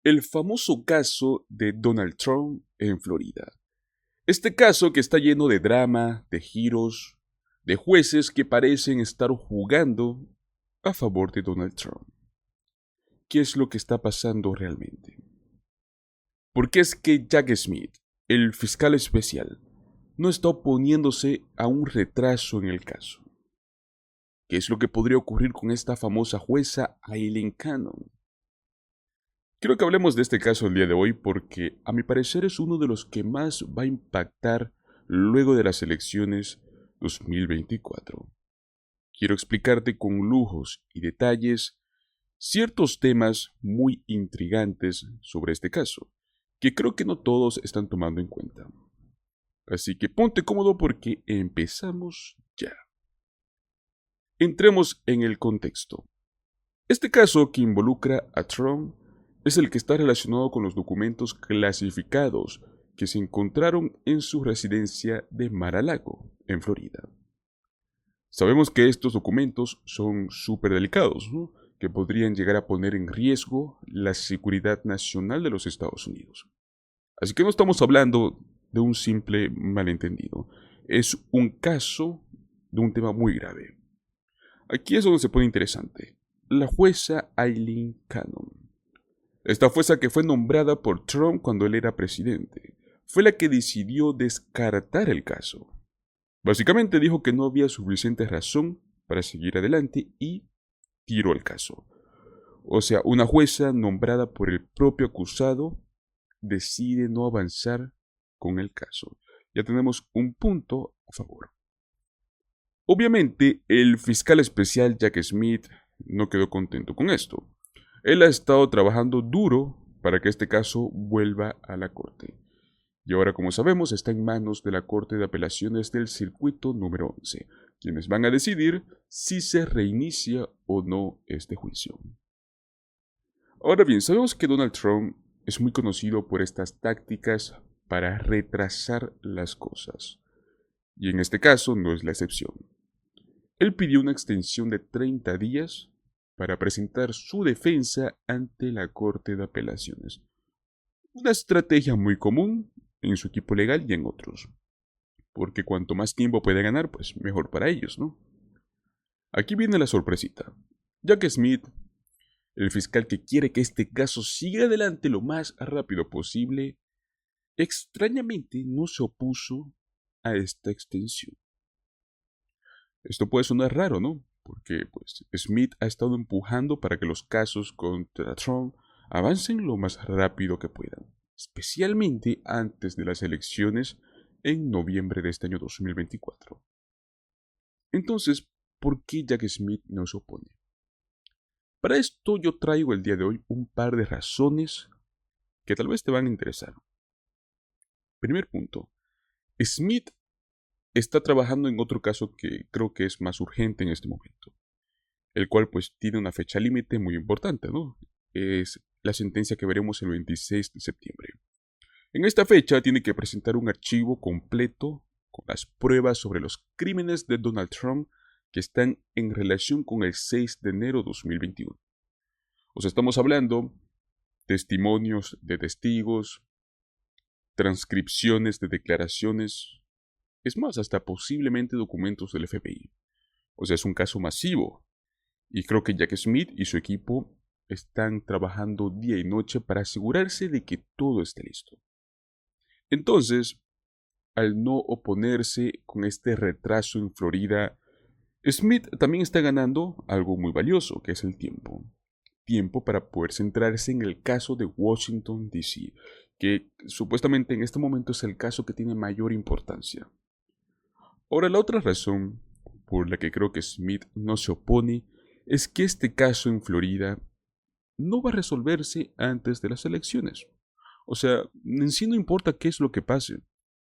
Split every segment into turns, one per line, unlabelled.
El famoso caso de Donald Trump en Florida. Este caso que está lleno de drama, de giros, de jueces que parecen estar jugando a favor de Donald Trump. ¿Qué es lo que está pasando realmente? ¿Por qué es que Jack Smith, el fiscal especial, no está oponiéndose a un retraso en el caso? ¿Qué es lo que podría ocurrir con esta famosa jueza Aileen Cannon? Quiero que hablemos de este caso el día de hoy porque a mi parecer es uno de los que más va a impactar luego de las elecciones 2024. Quiero explicarte con lujos y detalles ciertos temas muy intrigantes sobre este caso, que creo que no todos están tomando en cuenta. Así que ponte cómodo porque empezamos ya. Entremos en el contexto. Este caso que involucra a Trump es el que está relacionado con los documentos clasificados que se encontraron en su residencia de Mar-a-Lago, en Florida. Sabemos que estos documentos son súper delicados, ¿no? Que podrían llegar a poner en riesgo la seguridad nacional de los Estados Unidos. Así que no estamos hablando de un simple malentendido, es un caso de un tema muy grave. Aquí es donde se pone interesante. La jueza Aileen Cannon. Esta jueza que fue nombrada por Trump cuando él era presidente, fue la que decidió descartar el caso. Básicamente dijo que no había suficiente razón para seguir adelante y tiró el caso. O sea, una jueza nombrada por el propio acusado decide no avanzar con el caso. Ya tenemos un punto a favor. Obviamente, el fiscal especial Jack Smith no quedó contento con esto. Él ha estado trabajando duro para que este caso vuelva a la corte. Y ahora, como sabemos, está en manos de la Corte de Apelaciones del Circuito número 11, quienes van a decidir si se reinicia o no este juicio. Ahora bien, sabemos que Donald Trump es muy conocido por estas tácticas para retrasar las cosas. Y en este caso no es la excepción. Él pidió una extensión de 30 días para presentar su defensa ante la Corte de Apelaciones. Una estrategia muy común en su equipo legal y en otros. Porque cuanto más tiempo puede ganar, pues mejor para ellos, ¿no? Aquí viene la sorpresita. Jack Smith, el fiscal que quiere que este caso siga adelante lo más rápido posible, extrañamente no se opuso a esta extensión. Esto puede sonar raro, ¿no? Porque pues, Smith ha estado empujando para que los casos contra Trump avancen lo más rápido que puedan, especialmente antes de las elecciones en noviembre de este año 2024. Entonces, ¿por qué Jack Smith no se opone? Para esto yo traigo el día de hoy un par de razones que tal vez te van a interesar. Primer punto, Smith está trabajando en otro caso que creo que es más urgente en este momento, el cual pues tiene una fecha límite muy importante, ¿no? Es la sentencia que veremos el 26 de septiembre. En esta fecha tiene que presentar un archivo completo con las pruebas sobre los crímenes de Donald Trump que están en relación con el 6 de enero de 2021. O sea, estamos hablando testimonios de testigos, transcripciones de declaraciones, es más, hasta posiblemente documentos del FBI. O sea, es un caso masivo. Y creo que Jack Smith y su equipo están trabajando día y noche para asegurarse de que todo esté listo. Entonces, al no oponerse con este retraso en Florida, Smith también está ganando algo muy valioso, que es el tiempo. Tiempo para poder centrarse en el caso de Washington, D.C., que supuestamente en este momento es el caso que tiene mayor importancia. Ahora, la otra razón por la que creo que Smith no se opone es que este caso en Florida no va a resolverse antes de las elecciones. O sea, en sí no importa qué es lo que pase.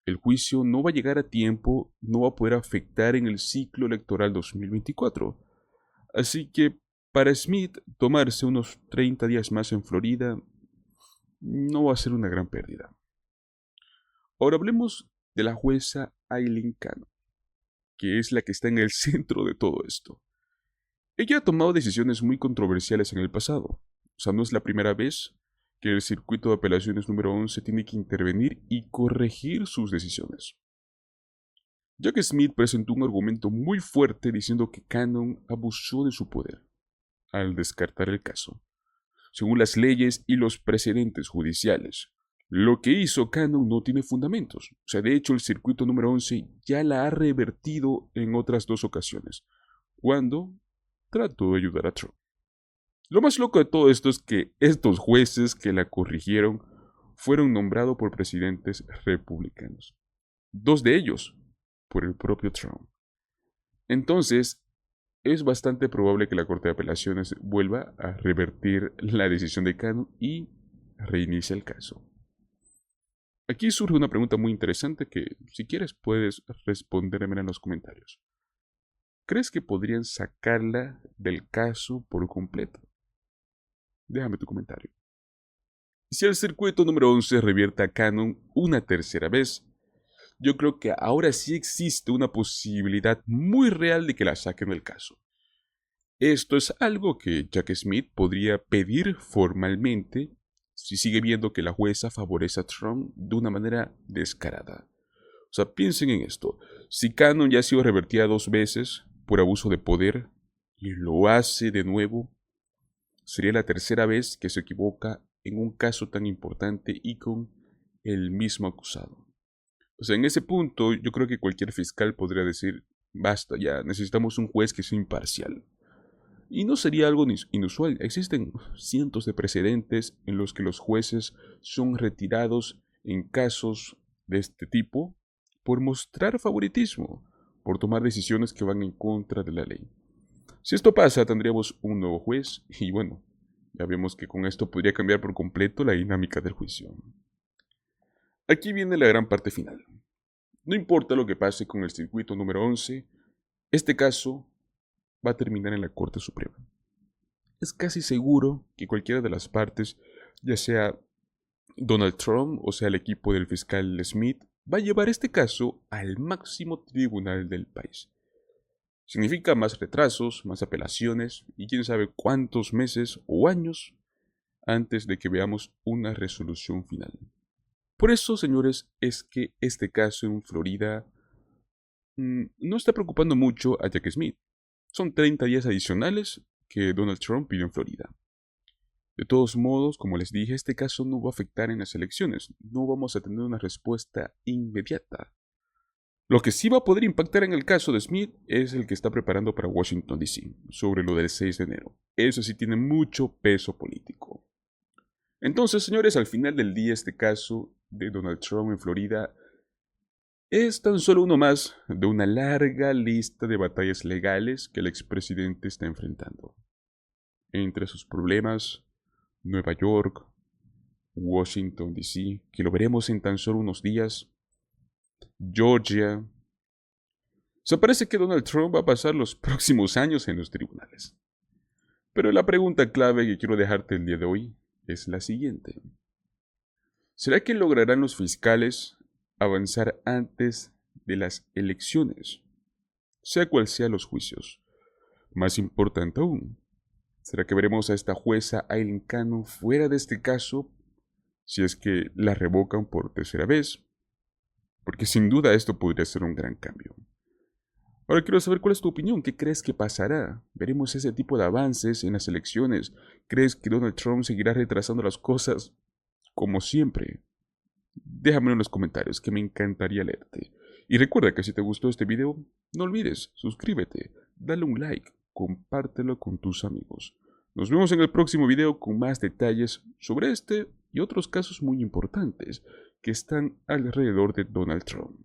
El juicio no va a llegar a tiempo, no va a poder afectar en el ciclo electoral 2024. Así que para Smith tomarse unos 30 días más en Florida no va a ser una gran pérdida. Ahora hablemos de la jueza Aileen Cannon, que es la que está en el centro de todo esto. Ella ha tomado decisiones muy controversiales en el pasado. O sea, no es la primera vez que el circuito de apelaciones número 11 tiene que intervenir y corregir sus decisiones. Jack Smith presentó un argumento muy fuerte diciendo que Cannon abusó de su poder al descartar el caso, según las leyes y los precedentes judiciales. Lo que hizo Cannon no tiene fundamentos. O sea, de hecho, el circuito número 11 ya la ha revertido en otras 2 ocasiones, cuando trató de ayudar a Trump. Lo más loco de todo esto es que estos jueces que la corrigieron fueron nombrados por presidentes republicanos. 2 de ellos por el propio Trump. Entonces, es bastante probable que la Corte de Apelaciones vuelva a revertir la decisión de Cannon y reinicie el caso. Aquí surge una pregunta muy interesante que, si quieres, puedes responderme en los comentarios. ¿Crees que podrían sacarla del caso por completo? Déjame tu comentario. Si el circuito número 11 revierte a Cannon una tercera vez, yo creo que ahora sí existe una posibilidad muy real de que la saquen del caso. Esto es algo que Jack Smith podría pedir formalmente si sigue viendo que la jueza favorece a Trump de una manera descarada. O sea, piensen en esto. Si Cannon ya ha sido revertida 2 veces por abuso de poder y lo hace de nuevo, sería la tercera vez que se equivoca en un caso tan importante y con el mismo acusado. O sea, en ese punto yo creo que cualquier fiscal podría decir, basta ya, necesitamos un juez que sea imparcial. Y no sería algo inusual. Existen cientos de precedentes en los que los jueces son retirados en casos de este tipo por mostrar favoritismo, por tomar decisiones que van en contra de la ley. Si esto pasa, tendríamos un nuevo juez y bueno, ya vemos que con esto podría cambiar por completo la dinámica del juicio. Aquí viene la gran parte final. No importa lo que pase con el circuito número 11, este caso va a terminar en la Corte Suprema. Es casi seguro que cualquiera de las partes, ya sea Donald Trump o sea el equipo del fiscal Smith, va a llevar este caso al máximo tribunal del país. Significa más retrasos, más apelaciones y quién sabe cuántos meses o años antes de que veamos una resolución final. Por eso, señores, es que este caso en Florida no está preocupando mucho a Jack Smith. Son 30 días adicionales que Donald Trump pidió en Florida. De todos modos, como les dije, este caso no va a afectar en las elecciones. No vamos a tener una respuesta inmediata. Lo que sí va a poder impactar en el caso de Smith es el que está preparando para Washington, D.C., sobre lo del 6 de enero. Eso sí tiene mucho peso político. Entonces, señores, al final del día este caso de Donald Trump en Florida es tan solo uno más de una larga lista de batallas legales que el expresidente está enfrentando. Entre sus problemas, Nueva York, Washington, D.C., que lo veremos en tan solo unos días, Georgia. Se parece que Donald Trump va a pasar los próximos años en los tribunales. Pero la pregunta clave que quiero dejarte el día de hoy es la siguiente. ¿Será que lograrán los fiscales avanzar antes de las elecciones? Sea cual sea los juicios. Más importante aún, ¿será que veremos a esta jueza Aileen Cannon fuera de este caso si es que la revocan por tercera vez? Porque sin duda esto podría ser un gran cambio. Ahora quiero saber cuál es tu opinión. ¿Qué crees que pasará? ¿Veremos ese tipo de avances en las elecciones? ¿Crees que Donald Trump seguirá retrasando las cosas como siempre? Déjamelo en los comentarios, que me encantaría leerte. Y recuerda que si te gustó este video, no olvides, suscríbete, dale un like, compártelo con tus amigos. Nos vemos en el próximo video con más detalles sobre este y otros casos muy importantes que están alrededor de Donald Trump.